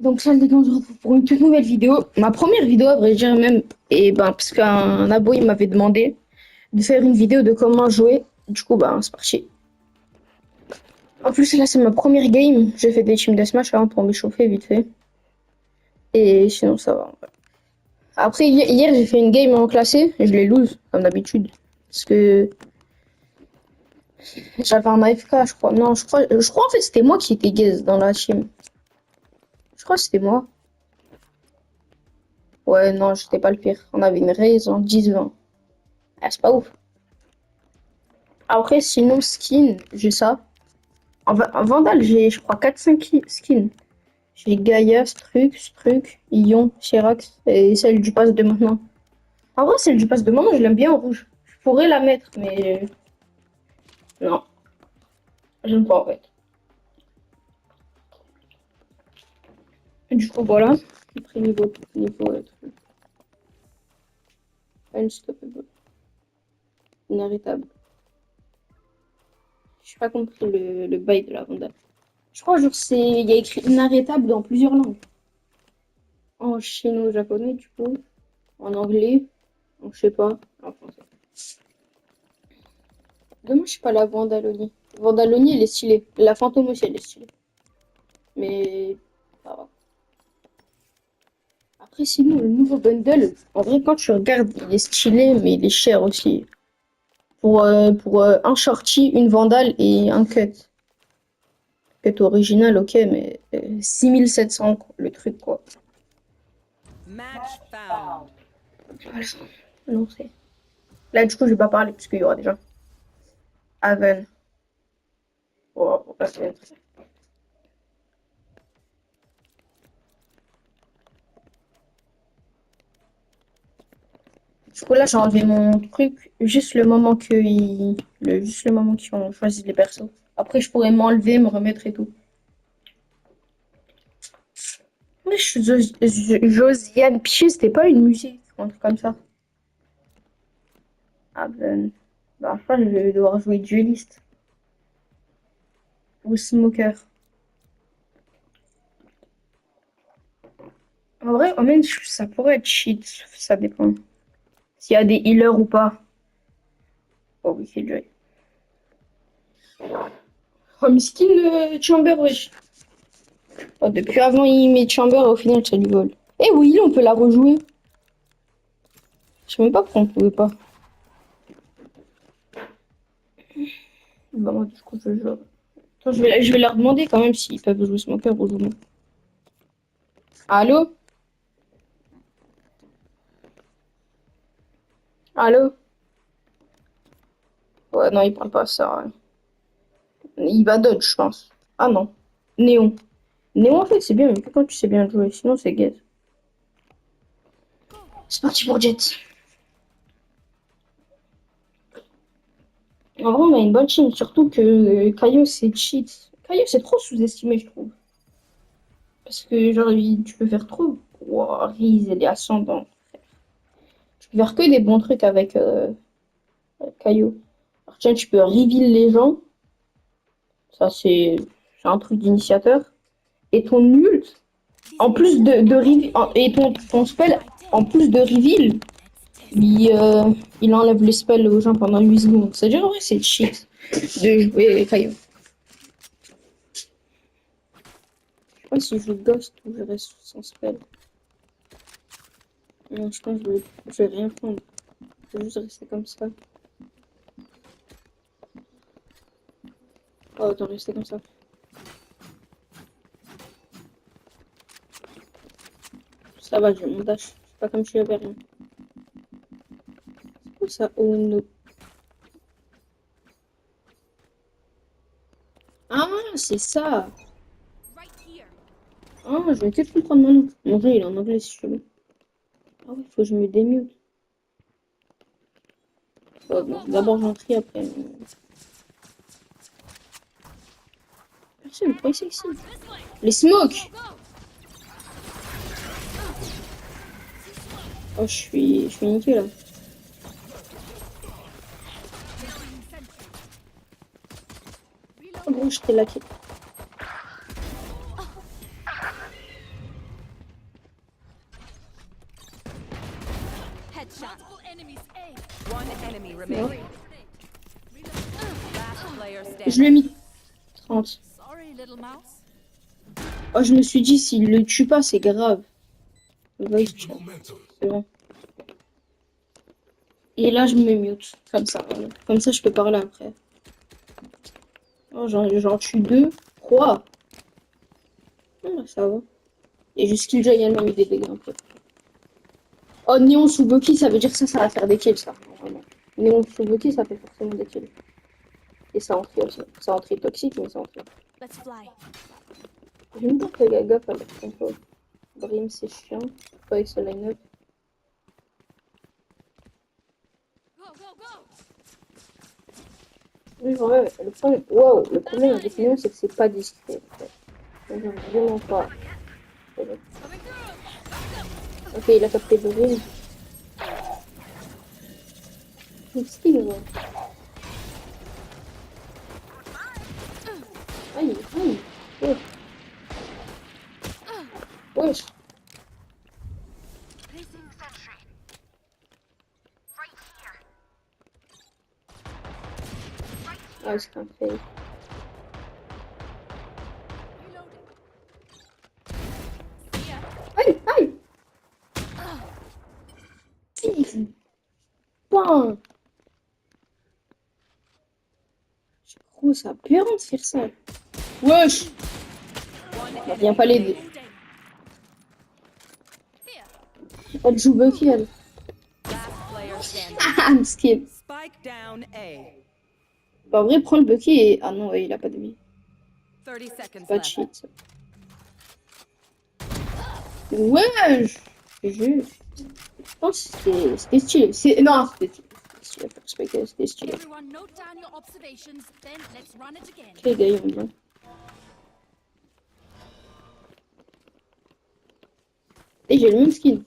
Donc salle des gants, on se retrouve pour une toute nouvelle vidéo. Ma première vidéo, à vrai dire même, et ben parce qu'un abo il m'avait demandé de faire une vidéo de comment jouer. Du coup, ben c'est parti. En plus là c'est ma première game. J'ai fait des teams deathmatch avant pour m'échauffer vite fait. Et sinon ça va. Après hier j'ai fait une game en classé et je l'ai lose comme d'habitude. Parce que j'avais un AFK je crois. Non je crois en fait c'était moi qui étais gaze dans la team. Je crois que c'était moi. Ouais non j'étais pas le pire. On avait une raise en 10-20. Ah, c'est pas ouf. Après, sinon, skin, j'ai ça. En Vandal, j'ai, je crois, 4-5 skins. J'ai Gaïa, Struc, Ion, Chirax et celle du pass de maintenant. En vrai, celle du pass de maintenant, je l'aime bien en rouge. Je pourrais la mettre, mais non, j'aime pas en fait. Du coup, voilà. Après, niveau truc. Unstoppable. Inarrêtable. J'ai pas compris le bail de la Vandal. Je crois, genre, il y a écrit inarrêtable dans plusieurs langues. En chino-japonais, du coup. En anglais. Je sais pas. En français. Dommage, je suis pas la Vandalonie. Vandalonie, elle est stylée. La fantôme aussi, elle est stylée. Mais, ça va. Après, sinon, le nouveau bundle, en vrai, quand tu regardes, il est stylé, mais il est cher aussi. Pour un shorty, une vandale et un cut. Cut original, ok, mais 6700 le truc, quoi. Match found. Voilà. Non, c'est... Là, du coup, je vais pas parler, parce qu'il y aura déjà Haven. Oh, là, du coup, là, j'ai enlevé mon truc juste le moment juste le moment qu'ils ont choisi les persos. Après, je pourrais m'enlever, me remettre et tout. Mais je suis Josiane Piché, c'était pas une musique, un truc comme ça. Ah ben, bah, je crois que je vais devoir jouer dueliste ou smoker. En vrai, au même, ça pourrait être cheat, ça dépend. S'il y a des healers ou pas. Oh oui, c'est Joy. Comme skin Chamber, wesh. Oh, depuis avant, il met Chamber, au final, ça lui vole. Eh oui, on peut la rejouer. Je sais même pas pourquoi on pouvait pas. Bah, moi, du coup, je joue. Attends, je vais leur demander quand même s'ils peuvent jouer smoker ou jouer. Allô? Allô? Ouais, non, il parle pas ça. Ouais. Il va dodge, je pense. Ah non. Néon. Néon, en fait, c'est bien, mais que quand tu sais bien jouer. Sinon, c'est gaze. C'est parti pour Jet. En vrai, on a une bonne team. Surtout que Kaio, c'est cheat. Kaio, c'est trop sous-estimé, je trouve. Parce que, genre, tu peux faire trop. Wow, Riz, elle est ascendant. Tu peux faire que des bons trucs avec Kaio. Alors, tiens, tu peux reveal les gens. Ça, c'est un truc d'initiateur. Et ton ult, en plus de et ton spell, en plus de reveal, il enlève les spells aux gens pendant 8 secondes. C'est-à-dire, en vrai, c'est cheat de jouer Kaio. Je sais pas si je joue Ghost ou je reste sans spell. Non, je pense que je vais rien prendre. Je vais juste rester comme ça. Oh, attends, rester comme ça. Ça va, j'ai mon dash. C'est pas comme si j'avais rien. C'est quoi ça? Oh no. Ah, c'est ça. Ah, je vais peut-être comprendre maintenant. Mon jeu, il est en anglais si je veux. Ah oui, faut que je me démute. Oh, bon, d'abord j'entrie après. Personne, pourquoi c'est ici? Les smokes! Oh, je suis niqué là. Oh, gros, je t'ai laqué. One enemy remaining. Last player Je standing. lui ai mis 30. Sorry, little mouse. Oh, je me suis dit, s'il le tue pas, c'est grave. Vas-y, tiens. C'est bon. Et là, je me mute. Comme ça. Voilà. Comme ça, je peux parler après. Oh, j'en tue 2. 3. Ah, ça va. Et juste qu'il a également eu des dégâts un peu. Oh, Néon Suboki, ça veut dire que ça va faire des kills, ça. Normalement. Néon Suboki, ça fait forcément des kills. Et ça entrée aussi. Ça entrée toxique, mais ça entrée. Let's fly. J'ai même pas fait gaffe avec son code. Brim, c'est chiant. Pas avec ce line-up. Go, go, go. Oui, ouais, le problème, wow, le problème avec Néon, c'est que c'est pas discret. En fait. Genre, vraiment pas. Coming through. Ok, il a capté Brim. Qu'est-ce qu'il veut? Aïe, aïe. Ouais. Wesh. Ah, c'est un fake. Reloading. See ya. Aïe, aïe. Putain. Gros, ça a peur de faire ça. Wesh. One On vient pas enemy l'aider. remaining. Here. Elle joue Bucky, elle. Last player standing. Ah, skip. Spike down A. Bah, en vrai, prends le Bucky et... Ah non, ouais, il a pas de vie. 30 seconds Pas de left. cheat. Ça. Wesh. Juste. Je pense que c'était stylé. Non, c'était stylé. C'était stylé. Faut respecter, c'était stylé. Everyone, note down your observations. Then let's run it again. Les gars, ils vont bien. Et j'ai le même skin.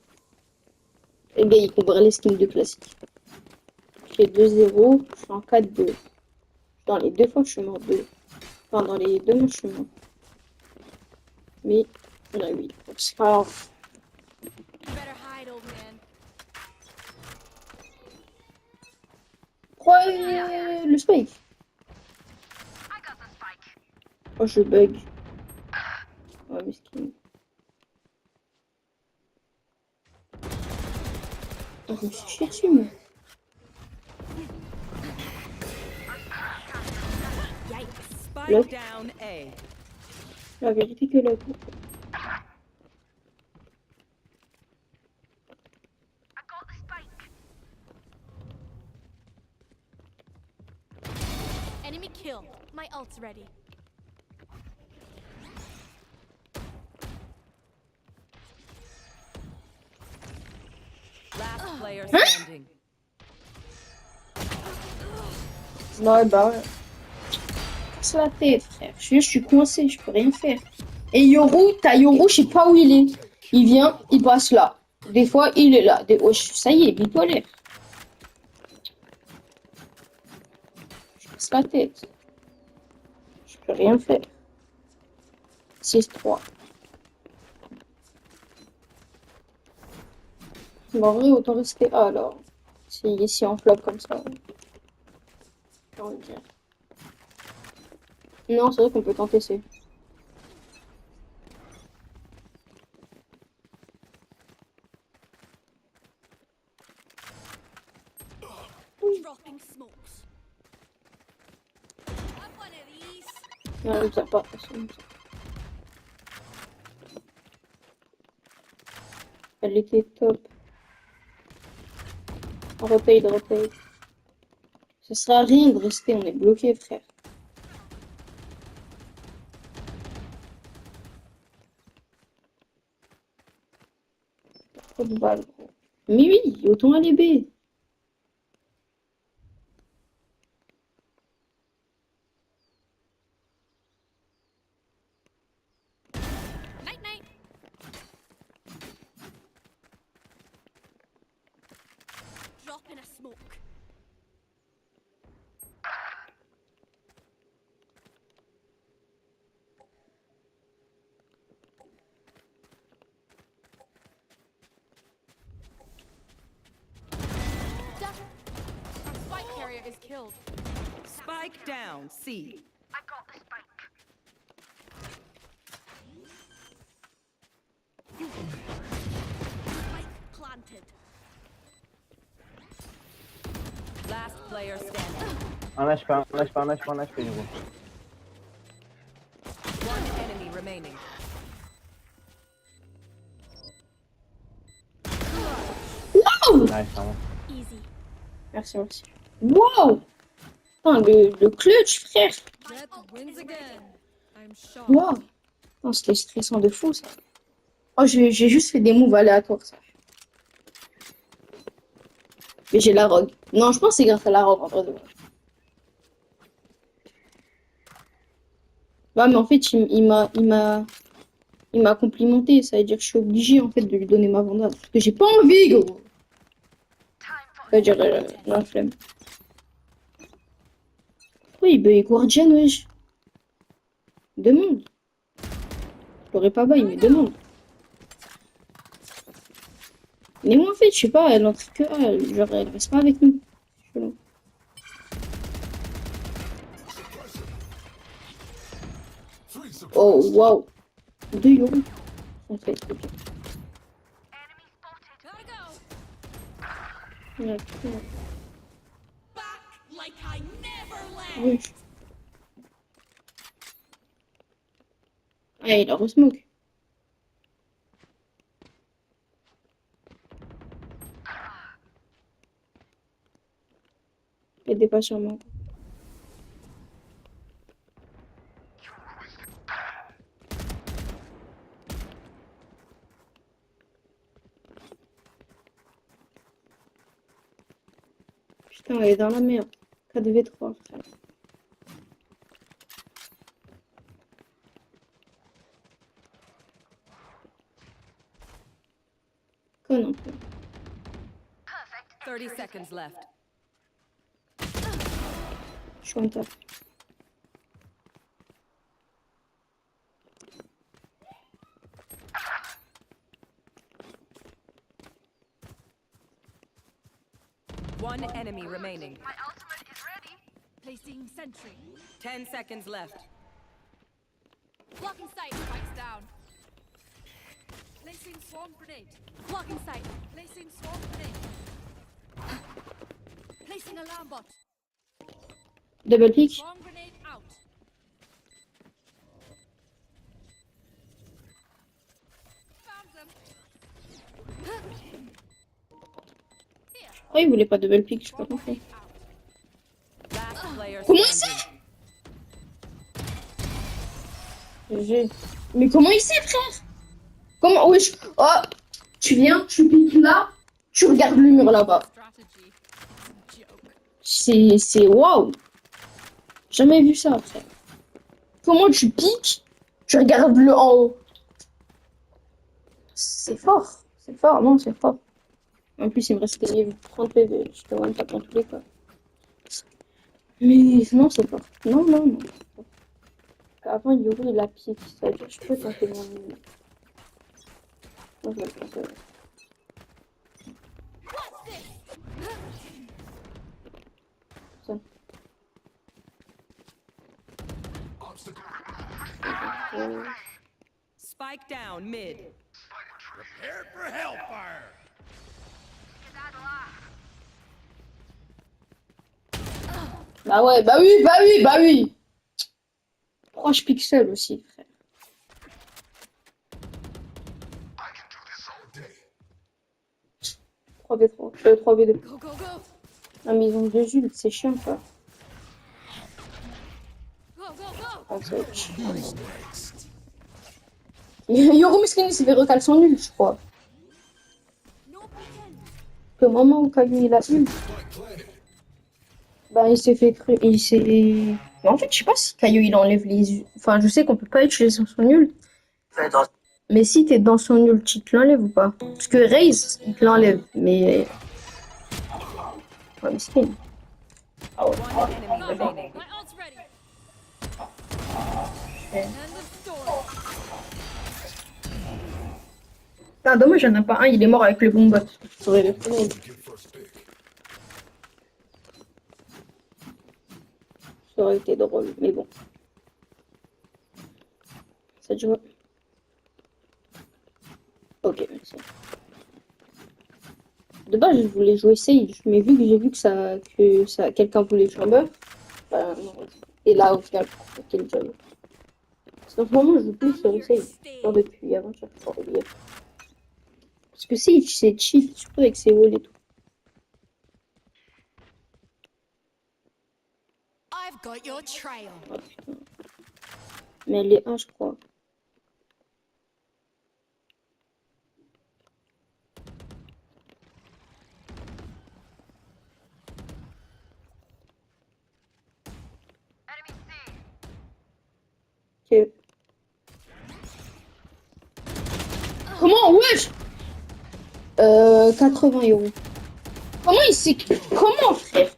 Les gars, ils comparent les skins de classique. Je fais 2-0, je suis en 4-2. Dans les deux fois, je suis mort 2. Enfin, dans les deux matchs, je suis mort. Mais, là, oui. C'est pas grave. You better hide, old man. Ouais, le spike. Oh, je bug. Ouais, mais skin. Oh, je me suis cherché, moi. Spike Look. down A. La vérité que là. Enemy kill. My ult's ready. Last player standing. Ouais, bah ouais. Casse la tête, frère. Je suis coincé, je peux rien faire. Et Yoru, t'as Yoru, je sais pas où il est. Il vient, il passe là. Des fois, il est là. Oh, ça y est, bipolaire. Je casse la tête. Je peux rien faire. 6-3. Bon, en vrai, autant rester A alors. Si on flop comme ça. J'ai envie de dire. Non, c'est vrai qu'on peut tenter C. Dropping smokes. Have one of these. Non, il tient pas. Elle était top. Rotate, rotate. Ça sert à rien de rester, on est bloqué, frère. Trop de balles. Mais oui, autant aller B. Night night. Dropping a smoke. carrier is killed. Spike down. C. Spike planted. Last player standing. Un HP, un HP, un HP, un HP, gros. One enemy remaining. Wow! Nice, vraiment. Easy. Merci, merci. Wow! Putain, le clutch, frère. Red wins again. I'm shocked. Wow! Putain, c'était stressant de fou, ça. Oh, j'ai juste fait des moves aléatoires, ça. Mais j'ai la rogue. Non, je pense que c'est grâce à la rogue, en vrai de vrai. Bah, mais en fait, il m'a complimenté. Ça veut dire que je suis obligée, en fait, de lui donner ma vandale. Parce que j'ai pas envie, gros. Ça veut dire, la flemme. Oui, bah, Guardian, wesh. Demande. Je l'aurais pas bail, mais demande. Mais moi, en fait, je sais pas, elle entre que genre, elle reste pas avec nous. Chelou. Oh, waouh. 2 euros. En fait, ok. Gotta go. Ouais, Back like I never left. oui. Ah, il a resmoke. Aidez pas sur moi. Putain, elle est dans la merde. 4v3, frère. Conne un peu. 30 seconds left. Je suis en taf. One enemy remaining. Placing sentry. 10 seconds left. Blocking sight. Spikes down. Placing swarm grenade. Blocking sight. Placing swarm grenade. Placing alarm bot. Double pick. Swarm grenade out. Found them. Pourquoi il voulait pas double pick? Je sais pas compris. Last player Comment ça? standing. GG. Mais comment il sait, frère? Comment? Wesh. Oh, tu viens, tu piques là, tu regardes le mur là-bas. Strategy. Joke. C'est waouh. Jamais vu ça, frère. Comment tu piques, tu regardes le en haut. C'est fort. C'est fort, non, c'est fort. En plus, il me restait 30 PV. Je te one tap dans tous les cas. Mais non, c'est fort. Non, non, non. Avant, Yuri, il a piqué. Ça veut dire, je peux tenter mon. Moi, je vais le tenter. Ça. Spike down mid. Prepare for hellfire! Bah ouais, bah oui, bah oui, bah oui. Pourquoi je pique seul aussi, frère? I can do this all day. 3v3, 3v2. Go, go, go. Ah, mais ils ont 2 Jules, c'est chiant, quoi. Go, go, go. Ah, c'est chiant. Yoro Muskin, il s'est fait recal sans nul, je crois. No pretend. Que au moment où Kagu il a eu, bah il s'est fait cru. Il s'est. Mais en fait, je sais pas si Kayu il enlève les. Enfin, je sais qu'on peut pas utiliser son nul. Mais si t'es dans son nul, tu te l'enlèves ou pas? Parce que Raze, il te l'enlève. Mais. Ouais, Muskin. Ah ouais. One enemy remaining. My ult's ready. Ouais. End of story. Ah, dommage, il y en a pas un, il est mort avec le bon bot. Ça aurait été trop drôle. Get first pick. Ça aurait été drôle, mais bon. Ça te joue. Ok, merci. De base, je voulais jouer Sage, mais vu que j'ai vu que quelqu'un voulait Chamber, bah non. Et là, au final, quel job. Parce qu'en ce moment, je joue plus sur Sage. Genre depuis avant-hier, je crois, hier. Parce que Sage, c'est cheat, surtout avec ses walls et tout. I've got your trail. Oh putain. Mais elle est 1, je crois. Ok. Comment? Wesh! 80 €. Comment il sait que... Comment, frère?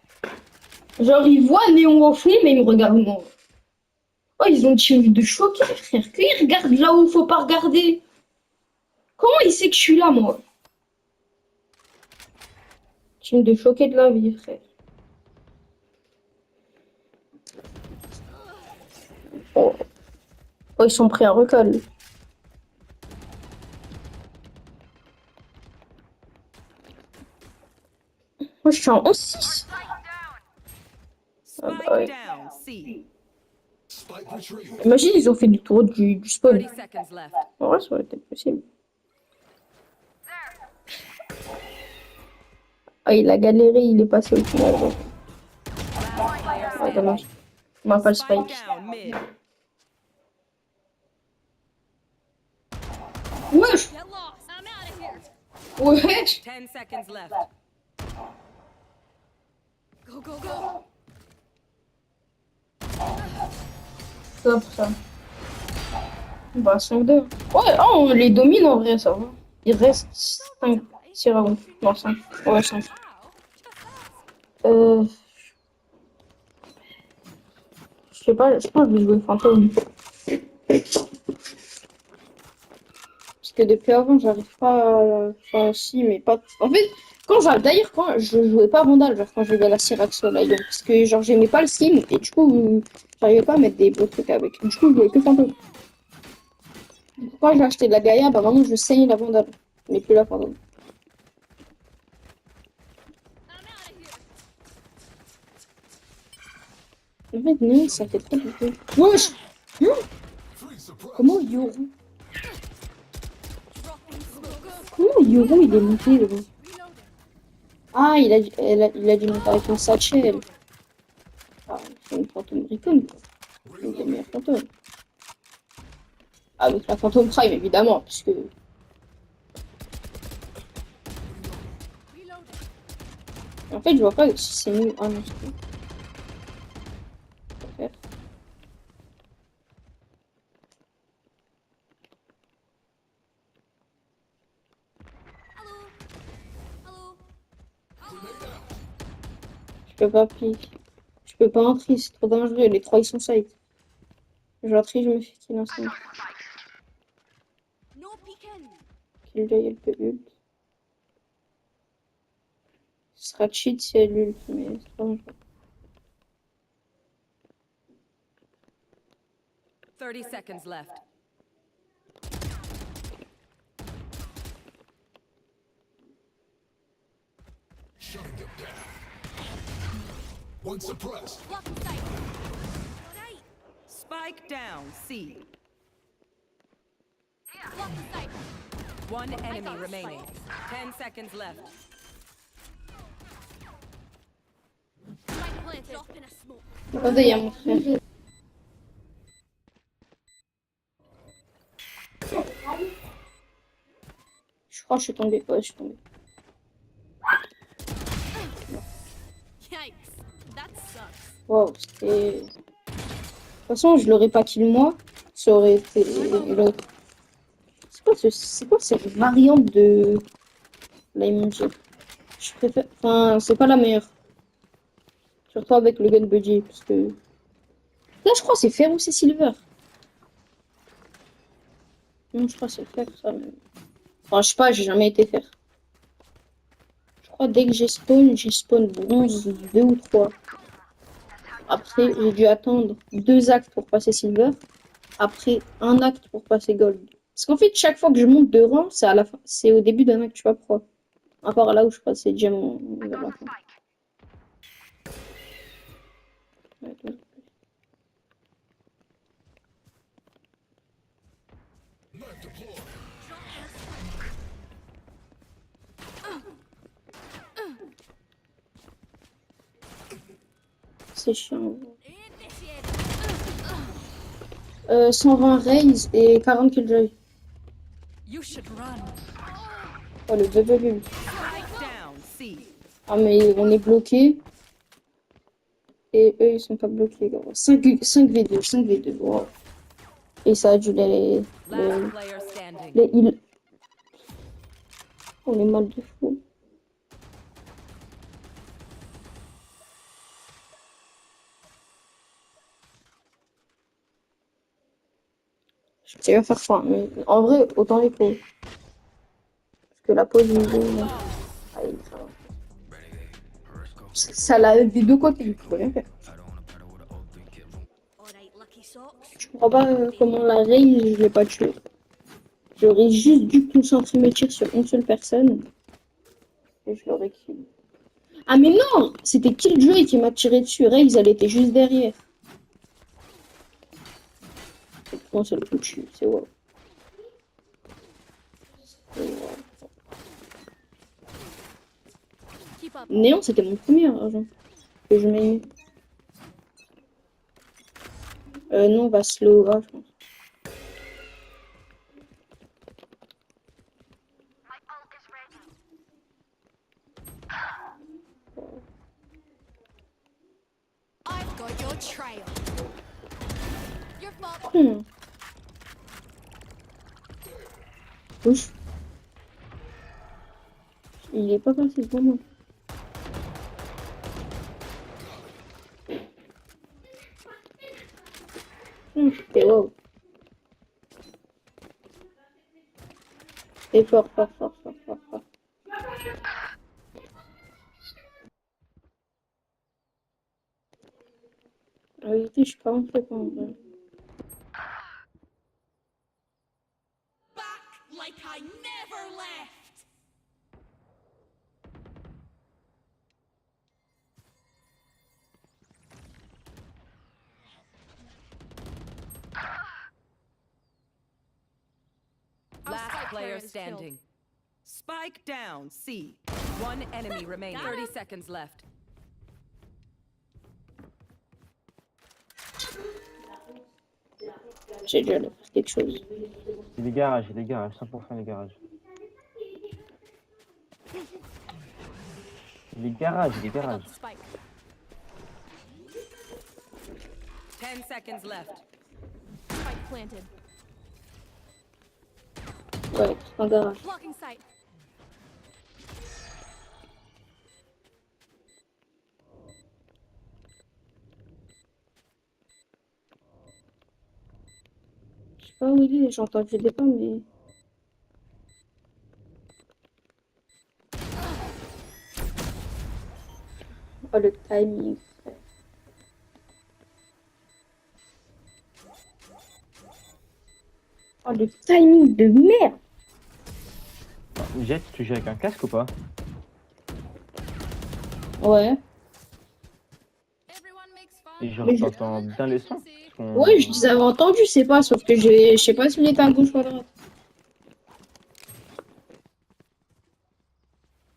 Genre, il voit Néon au fond, mais il me regarde moi. Oh, ils ont tiré de choquer, frère. Qu'il regarde là où faut pas regarder. Comment il sait que je suis là, moi? Team de choquer de la vie, frère. Oh, oh ils sont pris à recal. Moi, je suis en 11-6. Ah bah Spike ouais. down. C. Spike retrieved. Imagine, ils ont fait le tour du spawn. 30 seconds left. En vrai, ça aurait été possible. Ah, il a galéré, il est passé au final. Last player Ah, dommage. standing. On m'a pas le Spike spike. down mid. Wesh! Get lost. I'm out of here. Wesh! 10 seconds left. Go, go, go. Top, ça. Bah, 5-2. Ouais, oh, on les domine en vrai, ça va. Il reste 5 tirs à vous. Non, 5. Ouais, 5. Euh... Je sais pas, je pense que je vais jouer fantôme. Parce que depuis avant, j'arrive pas à... Enfin, si, mais pas... En fait, d'ailleurs, quand je jouais pas Vandal, genre quand je jouais à la Syrax sur Lion, parce que genre j'aimais pas le skin, et du coup, j'arrivais pas à mettre des beaux trucs avec. Du coup, je jouais que fantôme. Quand j'ai acheté de la Gaïa, bah maintenant je saigne la Vandal, mais plus la fantôme. I'm out of here. En fait, non, ça fait trop beaucoup. Wesh! Hein. Three surprise. Comment Yoru? Dropping smoke. Go, go. Comment Yoru il est monté là? Reloading. Ah, il a dû monter avec un satchel. Ah, c'est une fantôme Recon, quoi. Une des meilleures fantômes. Avec la fantôme Prime, évidemment, puisque... Reloading. En fait, je vois pas si c'est mieux. Ah non, c'est bon. Faut faire. Hello. Hello. Je peux pas pique. Je peux pas entrer, c'est trop dangereux. Les trois, ils sont side. J'entre, je me fais kill instant. No peeking. Killjoy, elle peut ult. Ce sera cheat si elle ult, mais c'est pas dangereux. 30 seconds left. Shutting them down. One suppressed. Block in sight. Alright. Spike down C. Block in sight. One enemy remaining. 10 seconds left. Spike planted. Drop in a smoke. Attendez, il y a mon frère. Je crois que je suis tombée. Ouais, je suis tombée. Yikes. That sucks. Wow, c'était... De toute façon, je l'aurais pas kill moi. Ça aurait été l'autre. C'est quoi cette variante de... Là, ils m'ont dit. Je préfère... Enfin, c'est pas la meilleure. Surtout avec le gun budget, parce que... Là, je crois que c'est fer ou c'est silver. Non, je crois que c'est fer, ça. Mais... Enfin, je sais pas, j'ai jamais été fer. Je crois dès que j'ai spawn bronze 2 ou 3. Après, j'ai dû attendre 2 actes pour passer Silver. Après, un acte pour passer Gold. Parce qu'en fait, chaque fois que je monte de rang, c'est à la fin, c'est au début d'un acte, je sais pas pourquoi. À part là où je passais Diamant vers la fin. Ouais, donc, c'est chiant. Initiated. 120 Raze et 40 Killjoy. You should run. Oh, le double. Spike down. C. Ah, mais on est bloqué. Et eux, ils sont pas bloqués, gros. 5v2, 5v2. Wow. Et ça a dû Last player standing. les heals. On est mal de fou. Je sais pas faire quoi, mais en vrai, autant les pauses. Parce que la pause niveau, non. Allez, ça va. Ça l'a des deux côtés, il faut rien faire. Alright, lucky socks. Je comprends pas comment la raise, je l'ai pas tué. J'aurais juste dû concentrer mes tirs sur une seule personne. Et je l'aurais kill. Ah mais non! C'était Killjoy qui m'a tiré dessus. Raze, elle était juste derrière. Un seul coup dessus, c'est wow. Keep up. Néon, c'était mon premier argent que je mets. Non, on va slow A, je pense. I've got your trail. Your fault. Ouf. Il est pas passé pour moi. C'était wow. C'est fort, fort, fort, fort, fort, fort. En réalité, je suis pas en fait en vrai. Back like I never left. Last player standing. Spike down. C. One enemy remaining. 30 seconds left. J'ai déjà fait quelque chose. Les garages, 100% les garages. Les garages. Pick up the spike. 10 seconds left. Spike planted. Ouais, en garage. Blocking sight. Je sais pas où il est, j'ai entendu des pas, mais. Oh, le timing. Oh, le timing de merde! Jet, tu joues avec un casque ou pas? Ouais. Everyone makes fun. Et genre, Mais je- t'entends bien les sons? Ouais, je les avais entendus, c'est pas, sauf que je sais pas s'il était à gauche ou à droite.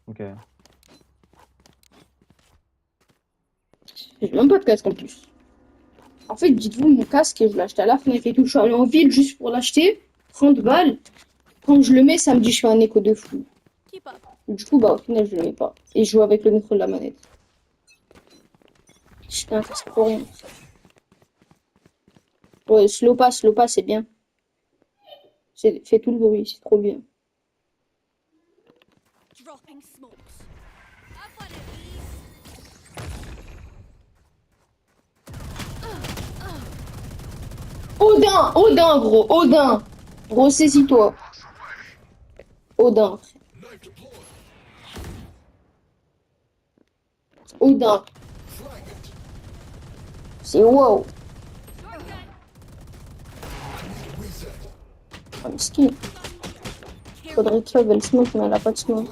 Ok. J'ai même pas de casque en plus. En fait, dites-vous, mon casque, je l'ai acheté à la Fnac et tout. Je suis allée en ville juste pour l'acheter. 30 balles. Quand je le mets, ça me dit je fais un écho de fou. Keep up. Du coup, bah, au final, je le mets pas. Et je joue avec le micro de la manette. J'étais un casque pour rien. Ouais, slow pass, c'est bien. Fait tout le bruit, c'est trop bien. Dropping smokes. Have one of these. Odin, gros, Odin. Gros, saisis-toi. Odin. Odin. C'est wow. Ah, miskin. Faudrait qu'il y ait le smoke, mais elle a pas de smoke.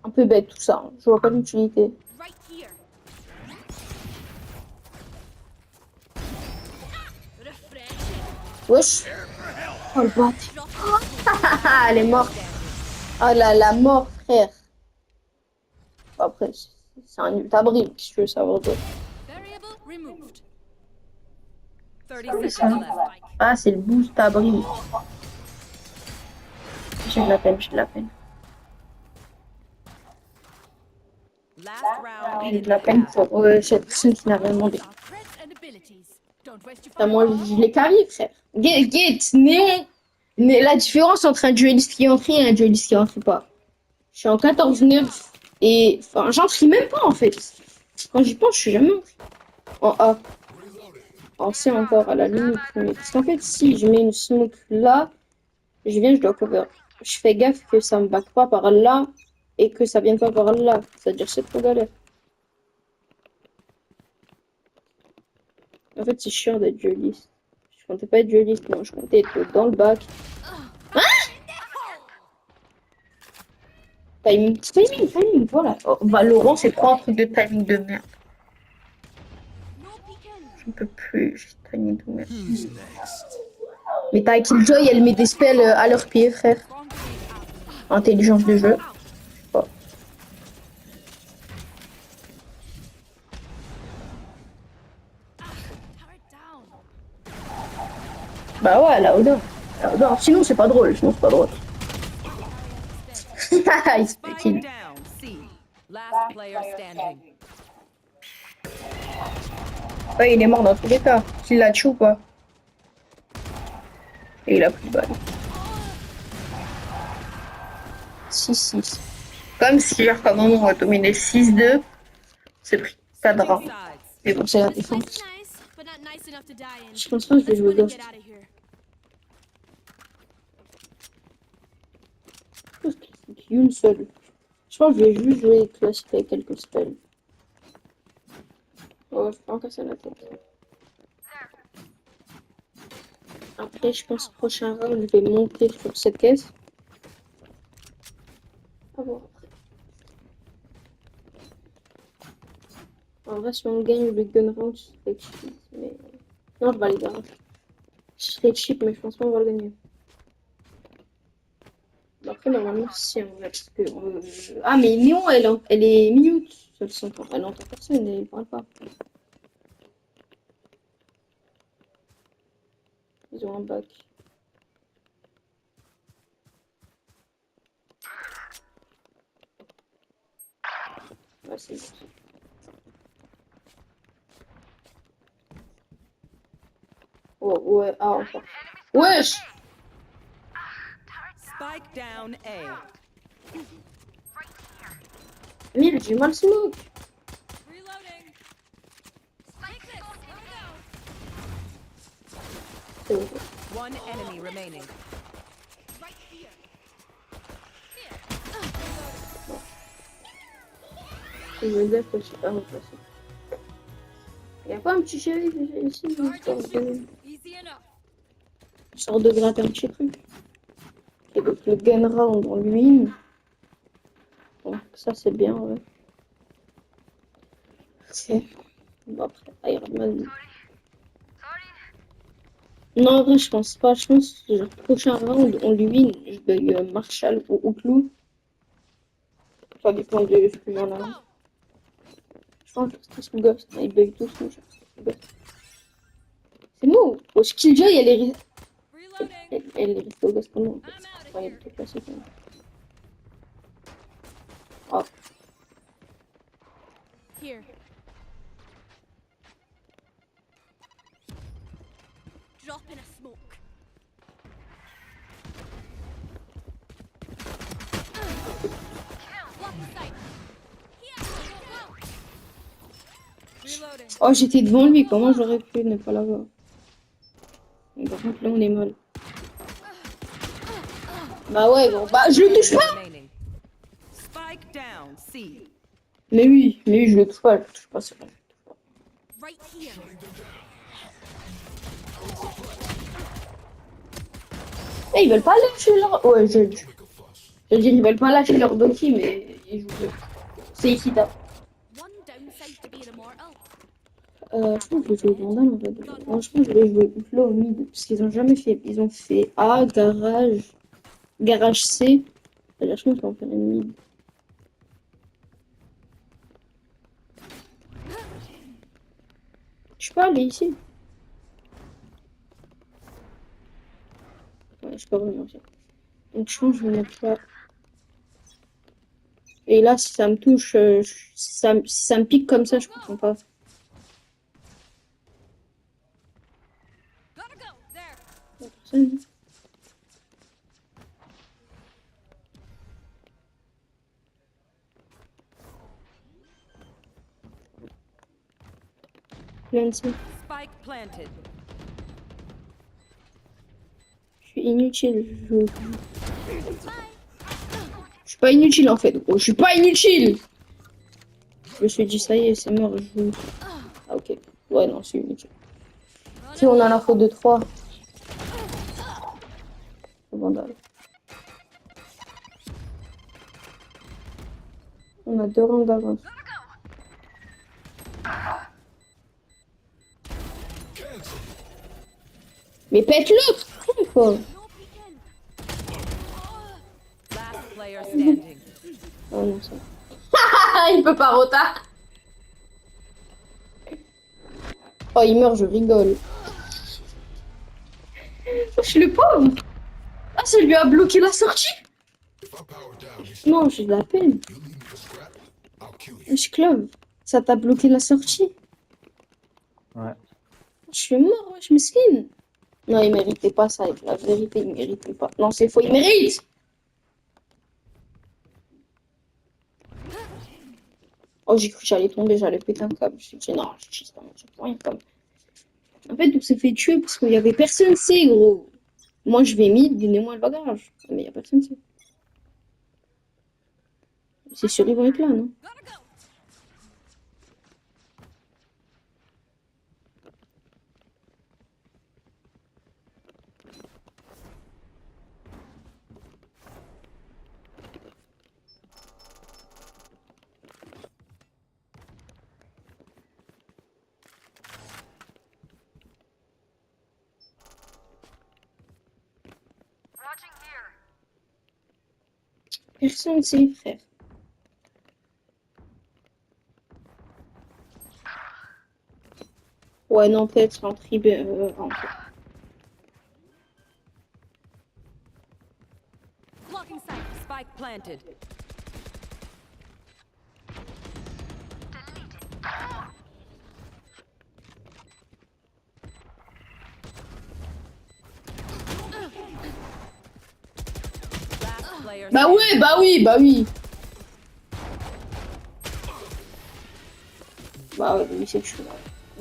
Un peu bête tout ça, hein. Je vois pas l'utilité. Right here. Refreshing. Wesh. Oh le bat. Drop Ah, elle est morte. Oh la mort, frère. Après, c'est un ult abri, si tu veux savoir d'autre. variable removed. 30 seconds left. Ah, c'est le boost abri. J'ai de la peine, j'ai de la peine. Last round J'ai in de la the peine half. pour cette personne qui n'a rien demandé. Our threats and abilities. Don't waste your Putain, moi, je l'ai carré, frère. Get, néon. La différence entre un dueliste qui entre et un dueliste qui entre pas. Je suis en 14-9 et enfin, j'entre même pas en fait. Quand j'y pense, je suis jamais entré. En A. En C encore à la limite. Mais parce qu'en fait, si je mets une smoke là, je viens, je dois cover. Je fais gaffe que ça me back pas par là et que ça vienne pas par là. C'est-à-dire c'est trop galère. En fait, c'est chiant d'être dueliste. Je comptais pas être dueliste, non, je comptais être dans le bac. Timing, voilà. Oh, Valorant, c'est trop un truc de timing de merde. no peeking. Je ne peux plus, j'ai timing de merde. Mais t'as Killjoy, elle met des spells à leurs pieds, frère. Bomb grenade out. Intelligence de jeu. Pas. Turret down. Bah ouais, là, odeur. Sinon, c'est pas drôle, sinon, c'est pas drôle. Il se fait Spike kill. down. C. Last player standing. Ouais, il est mort dans tous les cas. Qu'il l'a tué ou pas. Et il a plus de balle. 6-6. Comme si, genre, comme on va dominer 6-2, c'est pris 4 rangs. Sides. Mais bon, c'est la This défense. fight's nice, but not nice enough to die in. Je pense pas que je vais Let's jouer win and Ghost. get out of here. Une seule. Je pense que je vais juste jouer classique avec quelques spells. Oh, je peux en casser la tête. Après, je pense prochain round, je vais monter sur cette caisse. À voir après. En vrai, si on gagne le gun round, je serais cheap. Mais... Non, je valide. Hein. Je serais cheap, mais je pense pas qu'on va le gagner. Bah, après, normalement, si, en vrai, parce que... Ah, mais Néon, elle est mute. Elle entend personne, elle parle pas. Ils ont un bac. Ouais, c'est bon. Oh, ouais, ah, encore. Wesh! Spike down A. Mille, j'ai mal smoke. Reloading. Take this. Here we go. C'est bon. One enemy remaining. Right here. Je veux dire que je suis pas remplacé. Y'a pas un petit chéri ici, Easy enough. je sors de gratter un petit truc. Et donc le gun round on lui. Bon, ça c'est bien, ouais. C'est... Bon après, Iron Man. Non, en vrai, je pense pas. Je pense que le prochain round on lui win. Je bug Marshall ou Outlou. Ça dépend de ce que j'en ai. Je pense que c'est ce Ghost. Ils bug tous, mais je pense que c'est Ghost. C'est nous! Au Skilljoy, Reloading. elle est restée au Ghost pour nous. I'm out of Ouais, il y a here. des trucs classiques, hein. Oh, Here. Drop in a smoke. Block the sight. Here. Go, go. Reloading. oh j'étais devant lui, comment j'aurais pu ne pas l'avoir? Mais par contre, là, on est mal. Bah ouais, bon, bah je le touche pas! Remaining. down, C. Mais oui, je le touche pas, c'est vrai. Right here. Eh, ils veulent pas lâcher leur... Ouais, je veux dire, ils veulent pas lâcher leur Doki, mais ils jouent bien. C'est ici, t'as... One downside to being immortal. Je pense que je vais jouer Vandal en fait. Non, je pense que je vais jouer Flow au mid. Parce qu'ils ont jamais fait. Ils ont fait A, garage, garage C. C'est-à-dire, je pense qu'ils vont faire une mid. Je peux aller ici. Ouais, je peux revenir aussi. Donc je pense que je vais mettre là. Et là, si ça me touche, si ça me pique comme ça, je comprends pas. Gotta go. There. Personne. Cleansing. Spike planted. Je suis inutile. Je suis pas inutile en fait. Gros. Je suis pas inutile. Je me suis dit, ça y est, c'est mort. Je joue. Ah, ok. Ouais, non, c'est inutile. Si on a l'info de 3. Vandal. On a 2 rounds d'avance. Mais pète l'autre! Très fort. No peeking. Last player standing. Oh non, ça. Ah, il peut pas retard. Oh, il meurt, je rigole. Je le pauvre. Ah, ça lui a bloqué la sortie. If I power down, Non, j'ai de la peine. you leave me to scrap, I'll kill you. Je clove. Ça t'a bloqué la sortie. Ouais. Je suis mort, ouais, je me skin. Non, il méritait pas ça. La vérité, il méritait pas. Non, c'est faux, il mérite. Oh, j'ai cru que j'allais tomber, j'allais péter un câble. Je me suis dit, non, je peux rien comme. En fait, on s'est fait tuer parce qu'il y avait personne C, gros. Moi, je vais mid, donnez-moi le bagage. Mais il y a personne C. C'est sûr, ils vont être là, non? Gotta go. Personne C, frère. Ouais, non, peut-être en tribu. Blocking sight. Spike planted. Last player Bah standing. ouais, bah oui, bah oui. Bah ouais, oui, c'est que je suis là.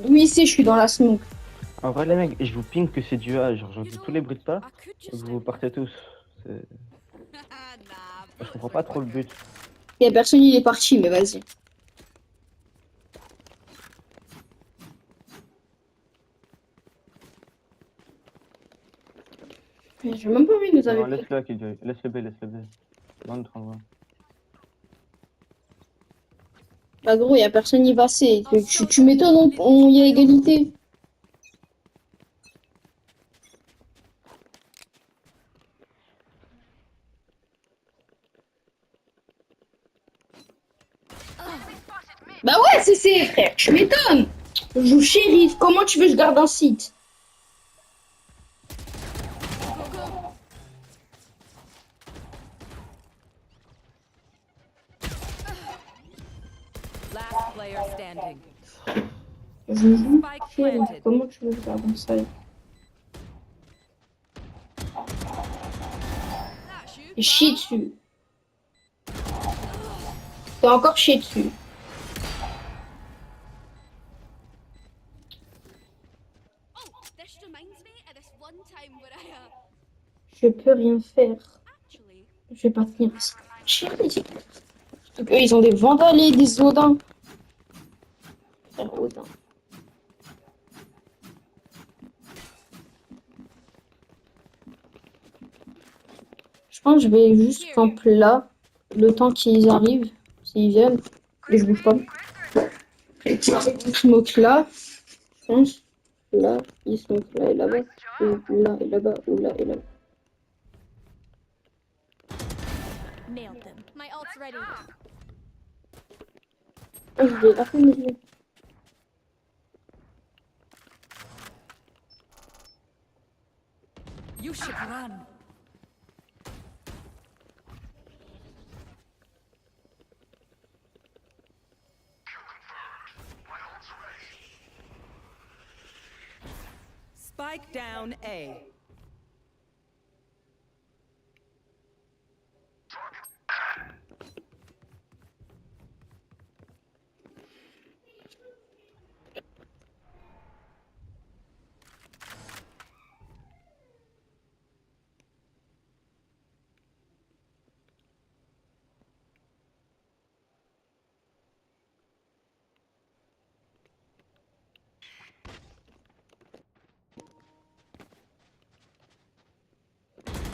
Oui, c'est, je suis dans la smoke. En vrai, les mecs, je vous ping que c'est du A. Genre, You j'entends know, tous les bruits de pas. I could Et just. vous partez tous. C'est- Nah. Je comprends pas trop le but. Il y a personne, il est parti, mais vas-y. J'ai même pas envie de nous Non, avoir. laisse-le, Killjoy. Laisse-le B, laisse-le B. Loin de te rendre. Bah gros, il y a personne qui va C. Tu m'étonnes, il y a égalité. Bah ouais, c'est frère, tu m'étonnes. Je joue shérif, comment tu veux que je garde un site? Last player standing. Je joue Spike shérif, planted. comment tu veux que je garde un site? That's you. Et chier dessus. T'es encore chier dessus. Oh, this reminds me of this one time where I Je peux rien faire. actually. Je vais pas tenir ça. Shérif. Donc, eux, ils ont des Vandales et des Odins. Frère Odin. Je pense que je vais juste camp là, le temps qu'ils arrivent, s'ils viennent, et je bouge pas. Ils smoke là, je pense. Là, ils smoke là et là-bas. Ou là et là-bas, ou là et là-bas. Nailed them. My ult's ready. Ah, je vais à fond mes yeux. You should run. Spike down A.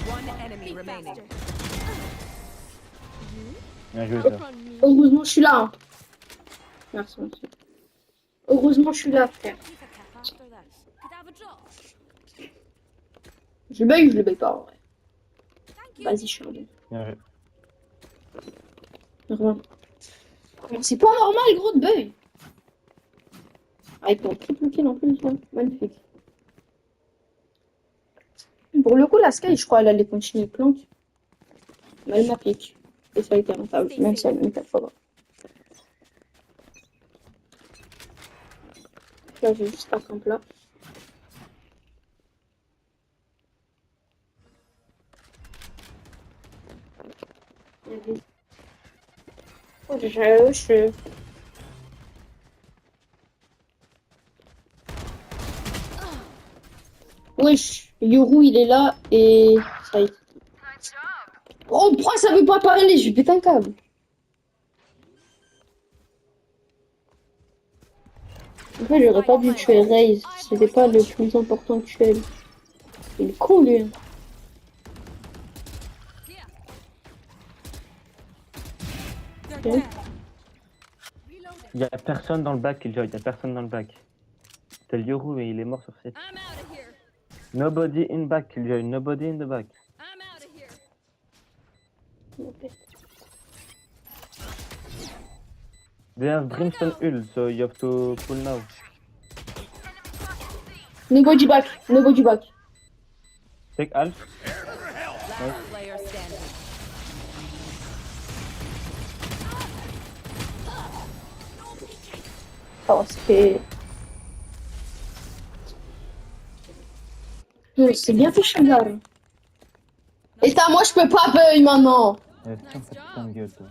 One enemy Be remaining. faster. Bien joué, ça. Run me. Heureusement, je suis là. Hein. Merci, merci. Heureusement, je suis là, frère. Piece of cap after that. Could have a job. Je le bug pas, en vrai. Thank you. Vas-y, je suis en ligne. Bien joué. Normal. C'est pas normal, gros, de bug. Avec mon triple kill en plus, là. Magnifique. Pour le coup, la Sky, je crois, elle allait continuer planque. Mais elle m'a piqué. Et ça a été rentable, même si elle m'a mis 4 fois. Là, j'ai juste un camp là. Oh, je... Wesh, Yoru il est là et ça y est. Oh, pourquoi ça veut pas parler? Je vais péter un câble. En fait, j'aurais pas dû tuer Raze. C'était pas le plus important que tuer elle. Il est con lui. Hein. They're Yeah. dead. Il y a personne dans le bac, Killjoy. Il y a personne dans le back. C'est le Yoru et il est mort sur cette. I'm out of here. Nobody in back, Killjoy. Nobody in the back. I'm out of here. They have Brimstone ult, so you have to pull now. Nobody back. Nobody back. Take Alf. Last player standing. Oh, c'est... C'est bien fait, Shangar. Et ça, moi, je peux pas bug maintenant. Tiens, putain de gueule, toi.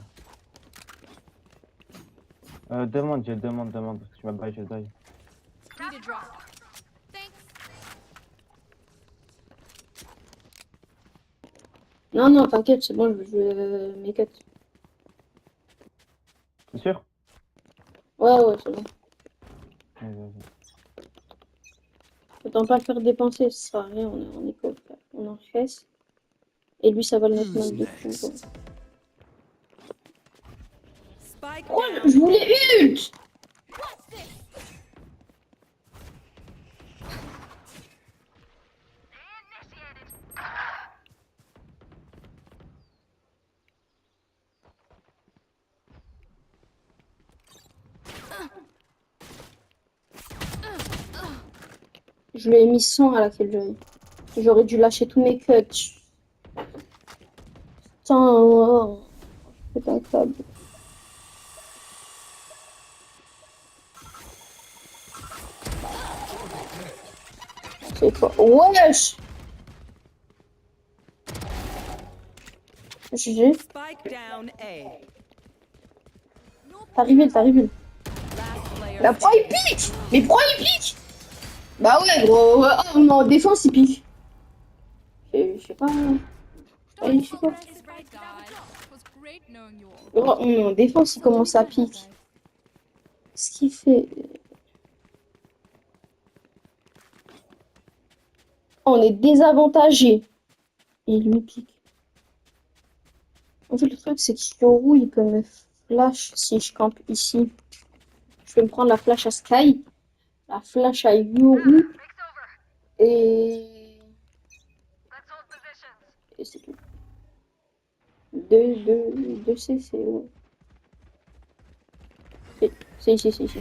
Demande, parce que tu m'as baillé, je die. Need a drop. Thanks. Non, non, t'inquiète, c'est bon, je vais jouer mes quêtes. T'es sûr? Ouais, c'est bon. Vas-y. Autant pas le faire dépenser, ça sert à rien, on est quoi, frère. On en fesse. Et lui, ça va le mettre mal de fou, quoi. Spike Oh, down. je voulais ult! Je lui ai mis 100 à la Killjoy. J'aurais dû lâcher tous mes cuts. Putain, oh, c'est un câble. C'est quoi? Wesh! GG. Spike down A. T'arrives. Last player Mais pourquoi il pique? Mais pourquoi il pique? Bah ouais, gros. Oh non, en défense, il pique. Je sais pas. Allez, je sais pas. Is right, guys. Was great. great knowing you all. Oh, en défense, il commence à piquer. Ce qu'il fait. On est désavantagé. Et il lui pique. En fait, le truc, c'est que Yoru, il peut me flash si je campe ici. Je vais me prendre la flash à Sky, la flash à Yoru, et c'est tout. Deux C, c'est où? C'est ici, c'est ici.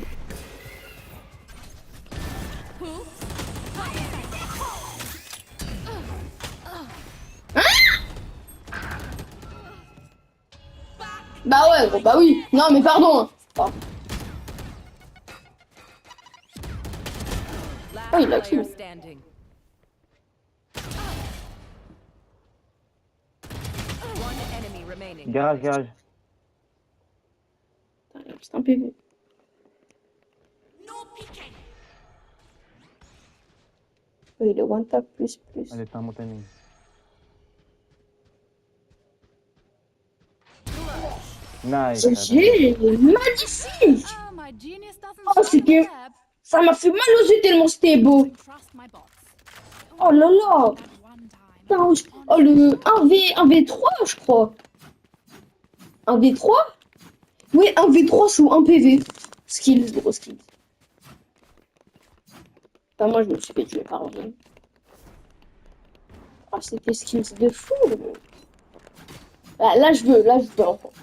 Bah ouais, gros, bah oui. Non, mais pardon. Oh. Last Oh, il a player kill. standing. One enemy remaining. Garage, garage. C'est un PV. No peeking. Oh, il est one tap plus. Elle est en montagne. Nice. GG, magnifique. Ah, my genius doesn't Oh, stop c'était... there. Ça m'a fait mal aux yeux tellement c'était beau. Trust my bots. Oh là là. At one time. Putain, oh, le 1v3, je crois. 1v3? Oui, 1v3 sous 1 PV. Skills, gros skills. Enfin, moi, je me suis fait tuer par un. Ah, c'était skills de fou. Ah, là, je veux encore.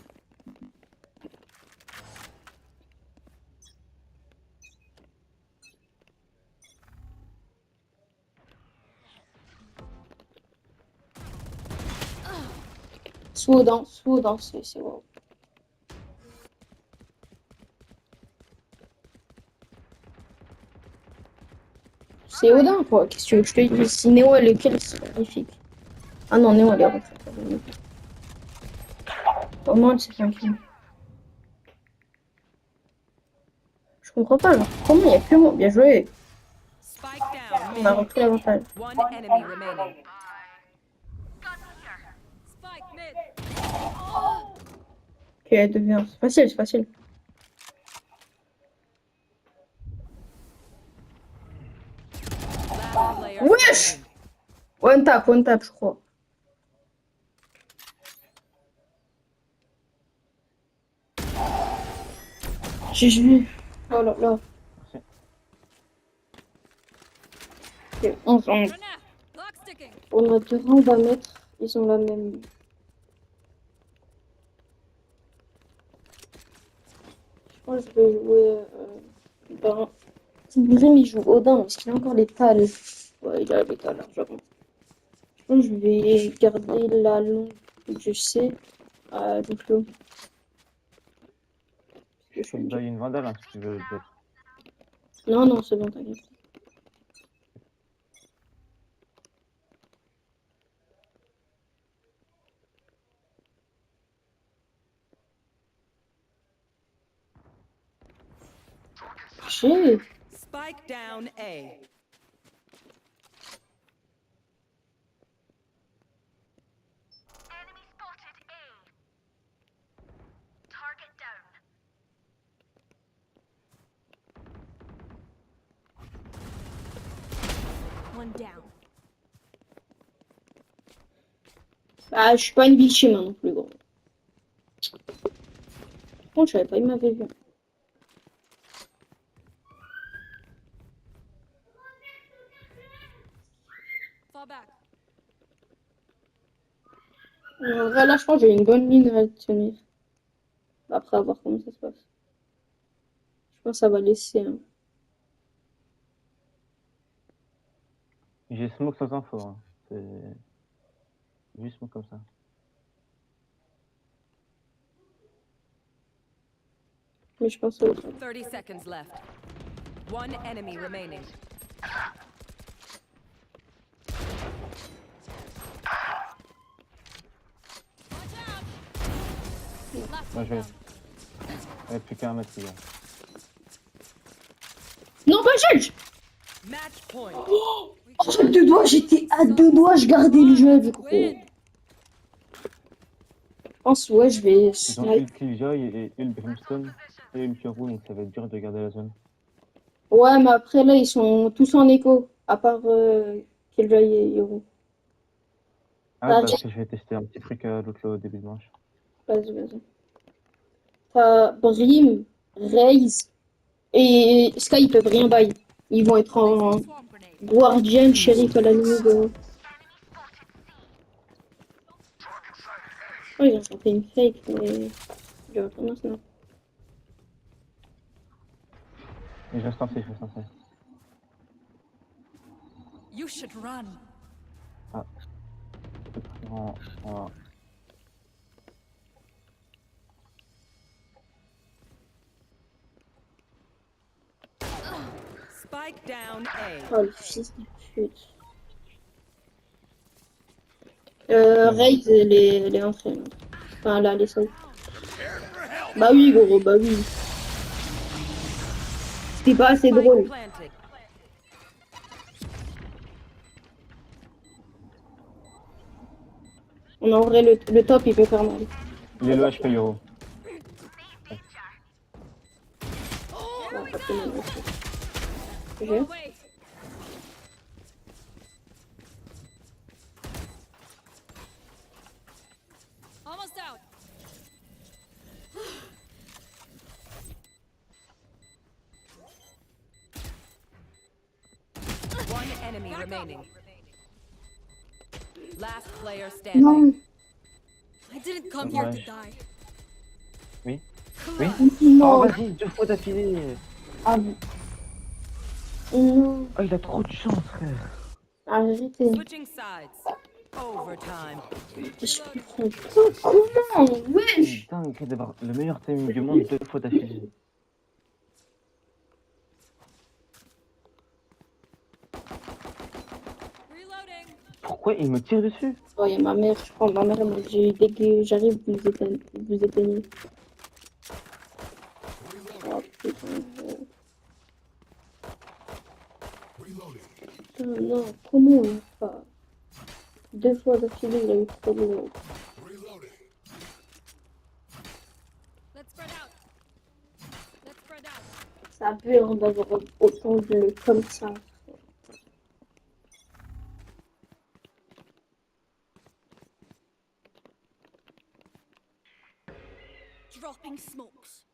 Swodan, c'est wow. C'est Odin, quoi. Qu'est-ce que tu veux que je te dise? Si Néo, elle est quelle, c'est magnifique. Ah non, Néo, elle est retraite. Au moins, c'est un kill. Je comprends pas, genre, comment il y a que moi? Bien joué. Spike down. On a repris l'avantage. One enemy remaining. Spike mid. Ok, elle devient. C'est facile, c'est facile. Last player Wesh! standing. One tap, je crois. J'ai joué. Oh là là. Ok, 11. Runner. Clock sticking. On a deux rangs, on va mettre. Ils ont la même. Je pense que je vais jouer. Ben... Grim, il joue Odin. Est-ce qu'il a encore les pales? Ouais, il a les pales largement. Je pense que je vais garder la longue que je sais. Donc là. Je peux te donner une vandale hein, si tu veux. Non, c'est bon, t'inquiète. J'ai. Spike down A. Enemy spotted A. Target down. One down. Ah, je suis pas une victime hein, non plus, gros. Par contre, je savais pas, il m'avait vu. Fall back. Là, je pense que j'ai une bonne ligne à tenir. Après, à voir comment ça se passe. Je pense que ça va laisser. Hein. J'ai smoke sans info. Hein. C'est juste smoke comme ça. Mais je pense que 30 seconds left. One enemy remaining. Moi je vais. Il n'y a plus qu'un mètre, les gars. non, pas judge. Match point. Oh, à deux doigts, j'étais à deux doigts, je gardais le jeu, du coup. pense, ouais, je vais Ils ont snipe. Ult Killjoy et Ult Brimstone et Ult Yoru, donc ça va être dur de garder la zone. Ouais, mais après, là, ils sont tous en écho, à part Killjoy et Yoru. Ah, Bah, bah, parce que je vais tester un petit truc à l'autre au début de manche. vas-y, vas-y. T'as Brim, Raze et Sky, ils peuvent rien buy. Ils vont être en Placing swarm grenade. Guardian, Sheriff à la limite. Ouais, ils ont sorti une fake, mais... Je retourne un snap. Et je reste en C, je reste en C. You should run. Ah, peut-être en... Spike down A. Oh, le fils de pute. Raze, elle est entrée. Enfin, là, elle est safe. Bah oui, gros, bah oui. C'était pas assez Spike drôle. planted. En vrai, le top, il peut faire mal. Il est low HP Yoru. Ouais, pas fait mal, aussi. Go J'ai- away. Almost out. One enemy remaining. Last player standing. Non, I didn't come here to Dommage. die. Oui. Oui. non. Oh, vas-y, 2 fois d'affilée. Ah, non. Oh, il a trop de chance, frère. Arrêtez. Switching sides. Overtime. Je comprends pas comment. C'est Wesh. dingue d'avoir le meilleur timing du monde 2 fois d'affilée. Reloading. Pourquoi il me tire dessus? Oh, il y a ma mère, je crois. Ma mère, elle m'a dit, dès que j'arrive, vous éteignez. Oh, putain. Reloading. Putain, non, comment on pas 2 fois d'affilée, il a eu trop de... Reloading. Let's spread out. Let's spread out. Ça aberrant d'avoir autant de comme ça. Dropping smokes.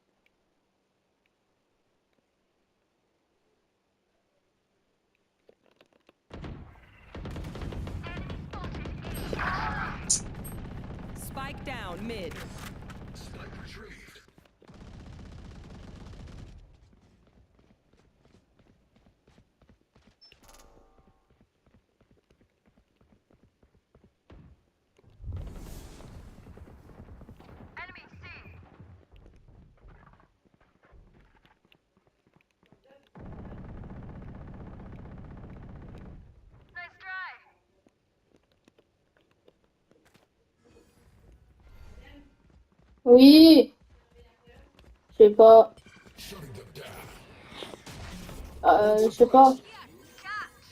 Spike down mid. Snipe retrieved. Enemy C. Nice try. Oui, je sais pas, Shutting them down. je sais pas. Spike planted.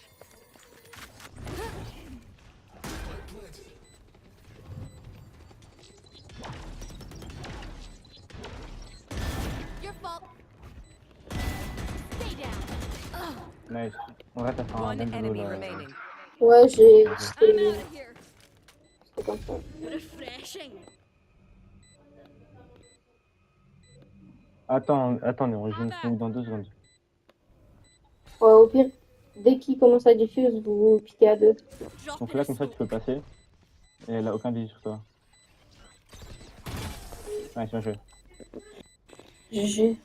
Your fault. Stay down. Nice. En vrai, t'as fait un One bon boulot enemy là. remaining. Ouais, j'ai... I'm C'était out of here. c'était comme ça. Refreshing. Attends, on rejoint dans 2 secondes. Ouais, au pire, dès qu'il commence à diffuse, vous vous piquez à deux. Drop Donc in là, a comme ça, tu smoke. peux passer. Et elle a aucun visu sur toi. Ouais, c'est bien joué. GG.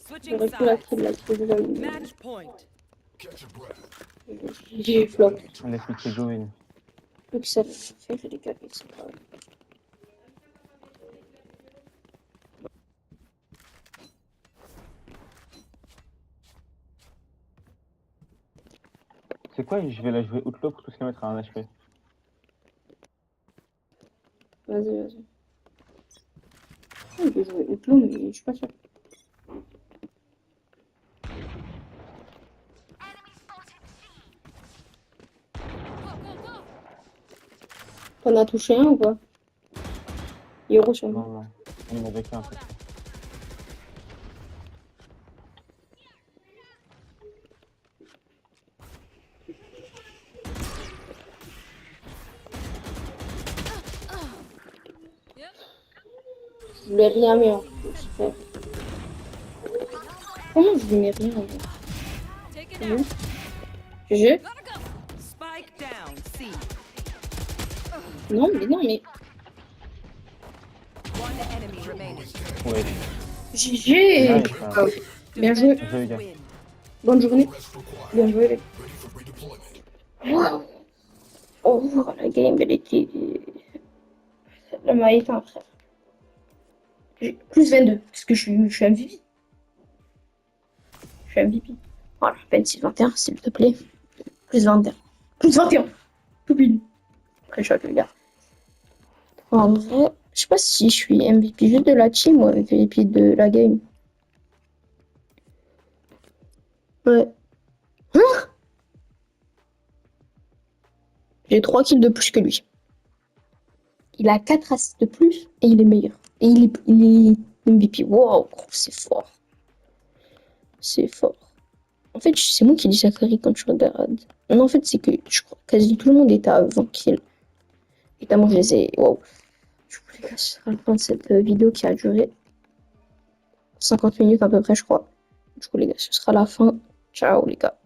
Switching J'aurais pu la sides. kill, la kill déjà eu. Match point. Catch a breath. J'ai eu flop. Laisse me go in. Plus que ça fait, j'ai des caps, c'est pas grave. C'est quoi? Je vais la jouer outlaw pour tous les mettre à 1 HP. Vas-y, vas-y. Je vais jouer Outlaw, mais je suis pas sûr. Enemy spotted C. Go, go, go. T'en as touché un ou pas? Yoro sur moi. Non, non. On en avait qu'un, en fait. Je lui ai rien mis en plus, frère. Comment je lui mets rien en fait? Take it out. Je? Gotta go. Spike down, C. Non, mais. One enemy remaining. Ouais. GG! Nice, hein. Ah, bien joué. Defenders Joli gars. win. Bonne journée. Rest required. Bien joué, les. Ready for redeployment. Waouh! Oh, la game, elle était. Elle m'a éteint, frère. J'ai plus 22, parce que je suis MVP. Je suis MVP. Voilà, 26-21, s'il te plaît. Plus 21. Plus 21! Tout pile. Très chouette, les gars. En vrai, je sais pas si je suis MVP juste de la team ou MVP de la game. Ouais. Hein? J'ai 3 kills de plus que lui. Il a 4 assists de plus et il est meilleur. Et il est MVP. Wow, c'est fort. C'est fort. En fait, c'est moi qui dis ça, Carrie, quand je regarde. Non, en fait, c'est que je crois que quasi tout le monde est à 20 kills. Et moi, je les ai. Wow. Du coup, les gars, ce sera la fin de cette vidéo qui a duré 50 minutes à peu près, je crois. Du coup, les gars, ce sera la fin. Ciao, les gars.